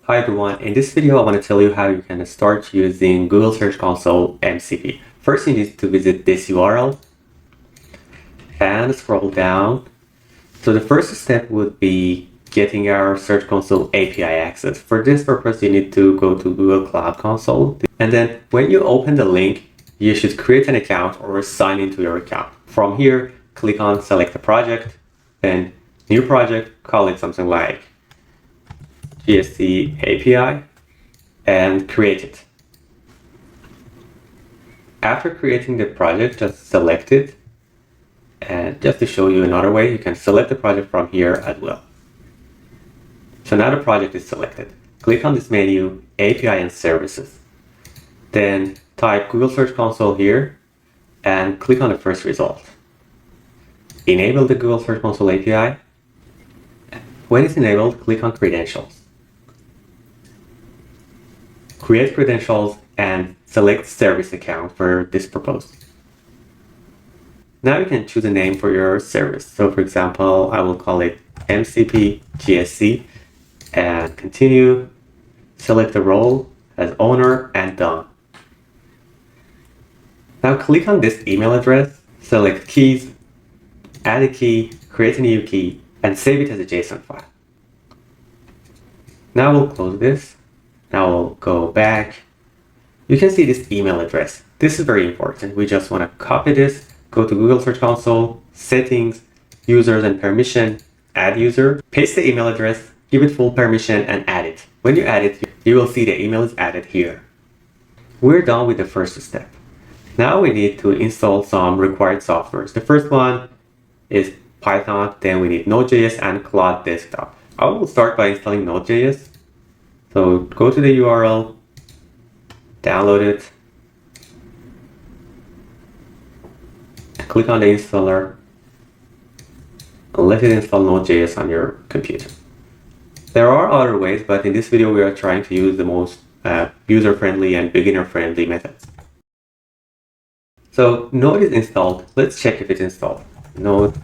Hi everyone, in this video I want to tell you how you can start using Google Search Console MCP. First you need to visit this URL and scroll down. So the first step would be getting our Search Console API access. For this purpose you need to go to Google Cloud Console, and then when you open the link you should create an account or sign into your account. From here click on select a project, then new project, call it something like GSC API, and create it. After creating the project, just select it, and just to show you another way, you can select the project from here as well. So now the project is selected. Click on this menu, API and Services. Then type Google Search Console here and click on the first result. Enable the Google Search Console API. When it's enabled, click on Credentials. Create credentials and select service account for this purpose. Now you can choose a name for your service. So for example, I will call it MCP GSC and continue. Select the role as owner and done. Now click on this email address, select keys, add a key, create a new key, and save it as a JSON file. Now we'll close this. Now we'll go back. You can see this email address. This is very important. We just want to copy this, go to Google Search Console, settings, users and permission, add user, paste the email address, give it full permission and add it. When you add it, you will see the email is added here. We're done with the first step. Now we need to install some required softwares. The first one is Python, then we need Node.js and Claude Desktop. I will start by installing Node.js. So go to the URL, download it, click on the installer, and let it install Node.js on your computer. There are other ways, but in this video we are trying to use the most user-friendly and beginner-friendly methods. So Node is installed. Let's check if it's installed. Node.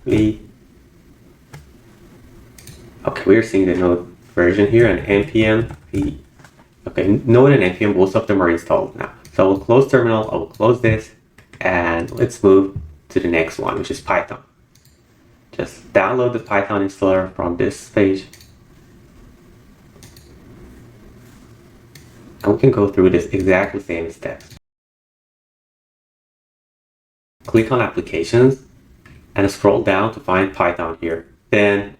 Okay, we are seeing the Node version here and npm. Okay, Node and npm, both of them are installed now. So I will close terminal, I will close this, and let's move to the next one, which is Python. Just download the Python installer from this page. And we can go through this exactly same steps. Click on Applications and scroll down to find Python here. Then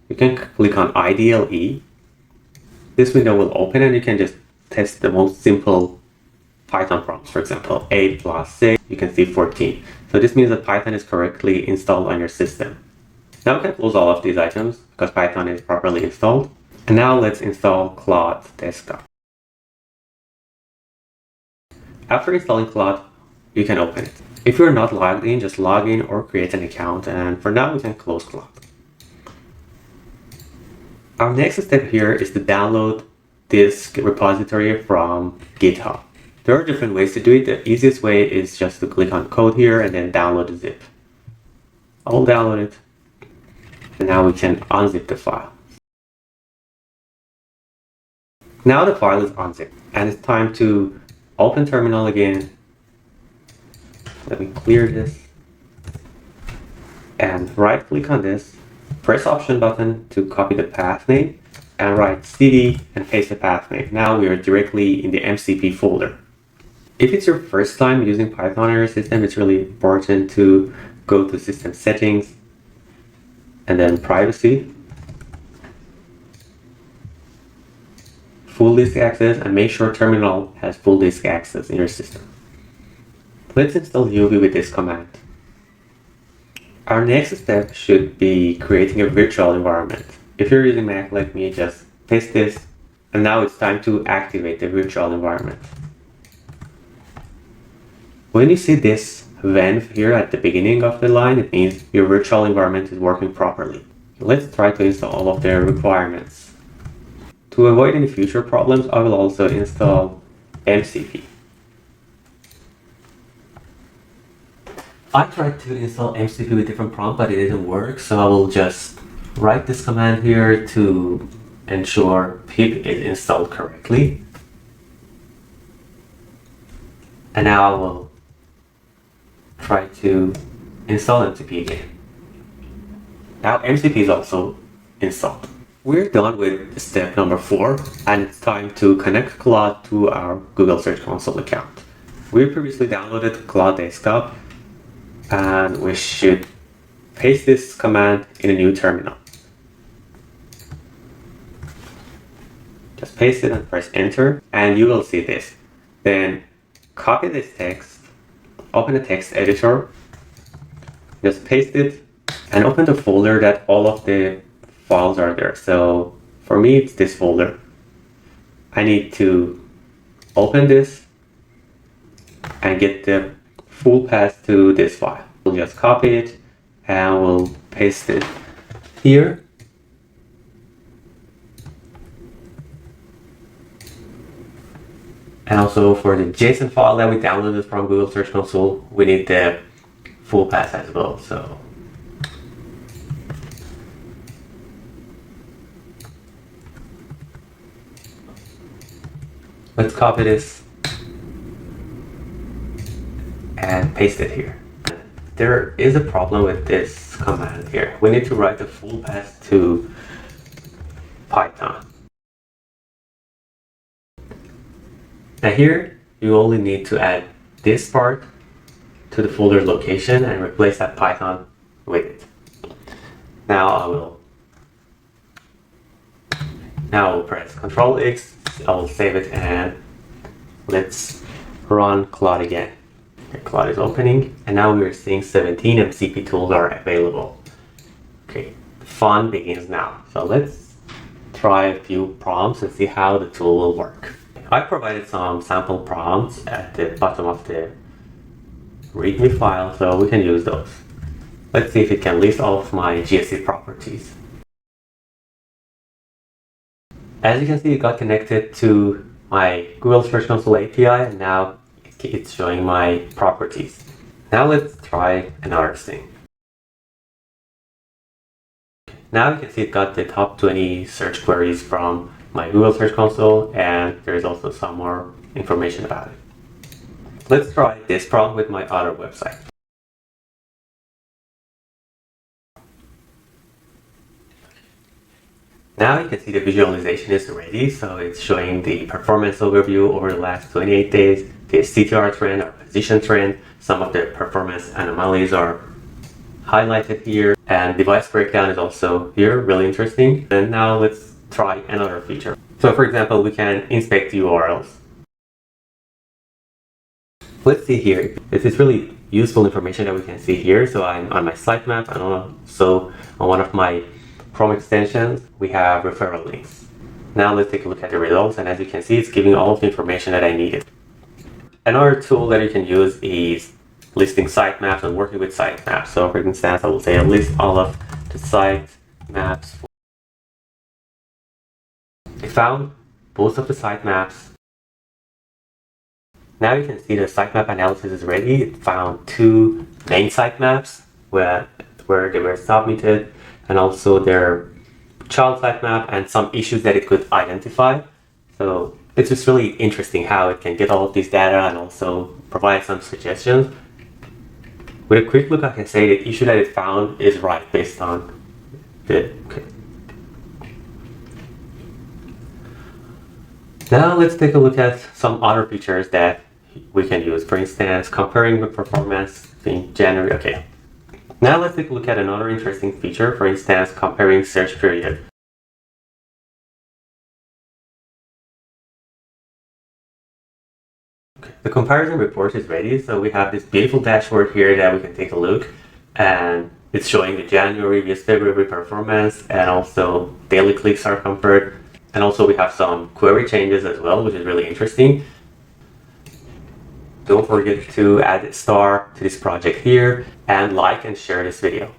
you can click on IDLE. This window will open and you can just test the most simple Python prompts. For example, 8 plus 6, you can see 14. So this means that Python is correctly installed on your system. Now we can close all of these items because Python is properly installed. And now let's install Claude Desktop. After installing Claude, you can open it. If you're not logged in, just log in or create an account. And for now, we can close Claude. Our next step here is to download this repository from GitHub. There are different ways to do it. The easiest way is just to click on code here and then download the zip. I'll download it. And now we can unzip the file. Now the file is unzipped and it's time to open terminal again. Let me clear this. And right click on this. Press Option button to copy the path name and write cd and paste the path name. Now we are directly in the MCP folder. If it's your first time using Python on your system, it's really important to go to System Settings and then Privacy, Full Disk Access, and make sure Terminal has full disk access in your system. Let's install UV with this command. Our next step should be creating a virtual environment. If you're using Mac like me, just paste this, and now it's time to activate the virtual environment. When you see this venv here at the beginning of the line, it means your virtual environment is working properly. Let's try to install all of their requirements. To avoid any future problems, I will also install MCP. I tried to install MCP with different prompt, but it didn't work. So I will just write this command here to ensure pip is installed correctly. And now I will try to install MCP again. Now MCP is also installed. We're done with step number 4, and it's time to connect Claude to our Google Search Console account. We previously downloaded Claude Desktop, and we should paste this command in a new terminal. Just paste it and press enter, and you will see this. Then copy this text, open a text editor, just paste it, and open the folder that all of the files are there. So for me, it's this folder. I need to open this and get the full path to this file. We'll just copy it and we'll paste it here. And also for the JSON file that we downloaded from Google Search Console, we need the full path as well. So let's copy this and paste it here. There is a problem with this command here. We need to write the full path to Python. Now here, you only need to add this part to the folder location and replace that Python with it. Now I will press Ctrl X, I will save it, and let's run Claude again. Here, Claude is opening, and now we're seeing 17 MCP tools are available. Okay, the fun begins now. So let's try a few prompts and see how the tool will work. I provided some sample prompts at the bottom of the README file, so we can use those. Let's see if it can list all of my GSC properties. As you can see, it got connected to my Google Search Console API, and now it's showing my properties. Now let's try another thing. Now you can see it got the top 20 search queries from my Google Search Console, and there's also some more information about it. Let's try this prompt with my other website. Now you can see the visualization is ready, so it's showing the performance overview over the last 28 days, the CTR trend or position trend. Some of the performance anomalies are highlighted here, and device breakdown is also here, really interesting. And now let's try another feature. So for example, we can inspect URLs. Let's see here. This is really useful information that we can see here. So I'm on my sitemap, and also on one of my Chrome extensions, we have referral links. Now let's take a look at the results, and as you can see, it's giving all of the information that I needed. Another tool that you can use is listing sitemaps and working with sitemaps. So for instance, I will say list all of the sitemaps. I found most of the sitemaps. Now you can see the sitemap analysis is ready. It found 2 main sitemaps where they were submitted, and also their child sitemap and some issues that it could identify. So it's just really interesting how it can get all of this data and also provide some suggestions. With a quick look, I can say the issue that it found is right based on the... Okay. Now let's take a look at some other features that we can use. For instance, comparing the performance in January. Okay. Now let's take a look at another interesting feature. For instance, comparing search period. Okay. The comparison report is ready, so we have this beautiful dashboard here that we can take a look, and it's showing the January vs February performance, and also daily clicks are compared. And also we have some query changes as well, which is really interesting. Don't forget to add a star to this project here, and like and share this video.